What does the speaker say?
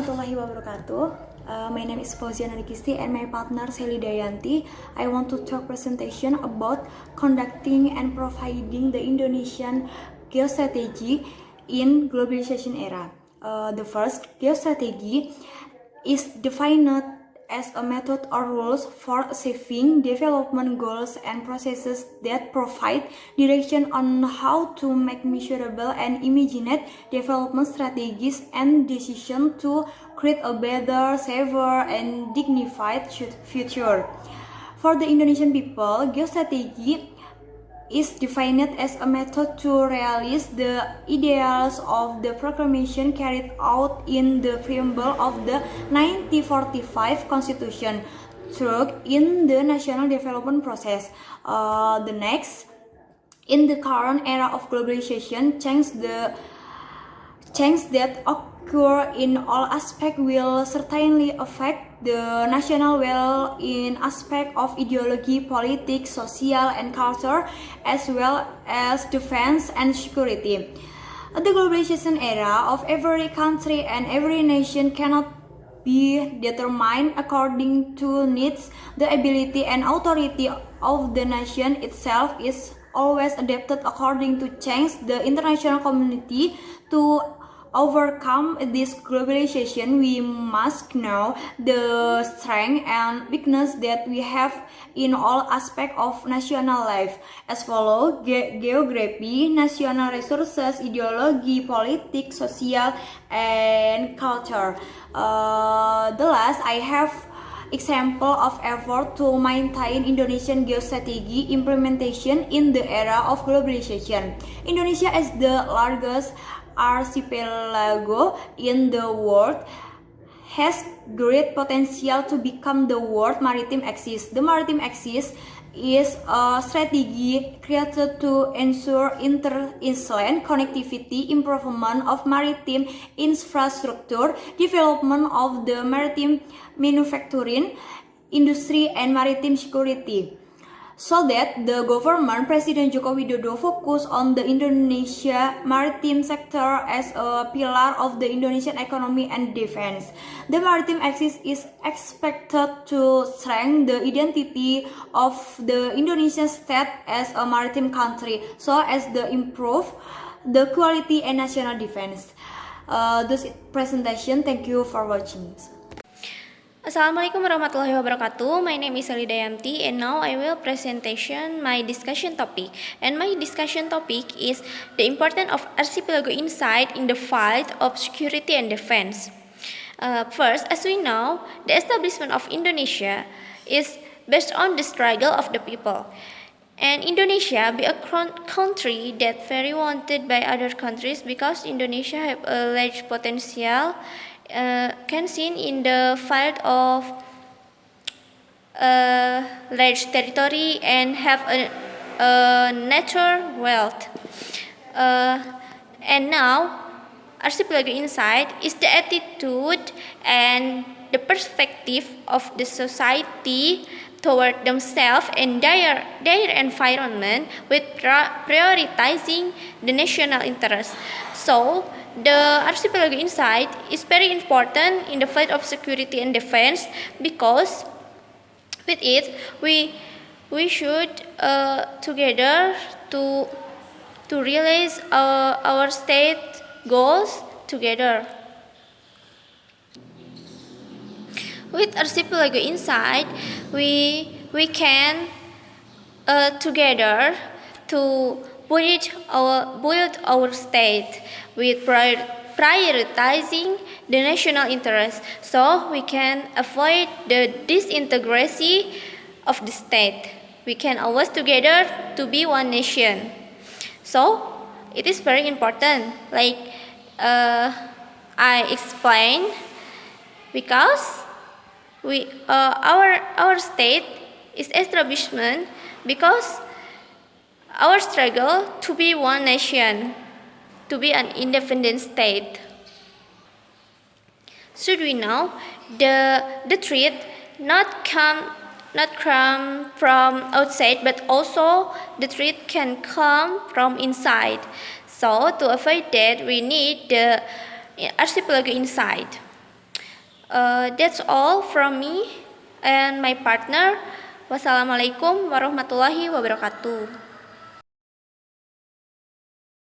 warahmatullahi wabarakatuh. My name is Fauzia Narikisti and my partner Sally Dayanti. I want to talk presentation about conducting and providing the Indonesian geostrategy in globalization era. The first geostrategy is defined as a method or rules for achieving development goals and processes that provide direction on how to make measurable and immediate development strategies and decisions to create a better, safer, and dignified future. For the Indonesian people, geostrategy is defined as a method to realize the ideals of the proclamation carried out in the preamble of the 1945 Constitution through in the national development process. In the current era of globalization, change that occur in all aspects will certainly affect the national well in aspect of ideology, politics, social, and culture, as well as defense and security. The globalization era of every country and every nation cannot be determined according to needs. The ability and authority of the nation itself is always adapted according to change. The international community to overcome this globalization, we must know the strength and weakness that we have in all aspects of national life, as follows: geography, national resources, ideology, politics, social, and culture. The last, I have example of effort to maintain Indonesian geostrategy implementation in the era of globalization. Indonesia is the largest archipelago in the world, has great potential to become the world maritime axis. The maritime axis is a strategy created to ensure inter-island connectivity, improvement of maritime infrastructure, development of the maritime manufacturing industry, and maritime security, so that the government President Joko Widodo focus on the Indonesia maritime sector as a pillar of the Indonesian economy and defense. The maritime axis is expected to strengthen the identity of the Indonesian state as a maritime country, so as to improve the quality and national defense. This presentation. Thank you for watching. Assalamualaikum warahmatullahi wabarakatuh. My name is Sally Dayanti and now I will presentation my discussion topic. And my discussion topic is the importance of archipelago insight in the field of security and defense. First, as we know, the establishment of Indonesia is based on the struggle of the people. And Indonesia be a country that very wanted by other countries because Indonesia have a large potential can seen in the field of large territory and have a natural wealth. And now, archipelago insight is the attitude and the perspective of the society toward themselves and their environment with prioritizing the national interest. So, the archipelago insight is very important in the field of security and defense because with it we should together to realize our state goals together. With archipelago insight, we can together to build our state with prioritizing the national interest, so we can avoid the disintegration of the state. We can always together to be one nation. So it is very important, like I explained, because our state is establishment because our struggle to be one nation, to be an independent state. Should we know the threat not come from outside, but also the threat can come from inside. So to avoid that, we need the archipelago insight. That's all from me and my partner. Wassalamualaikum warahmatullahi wabarakatuh.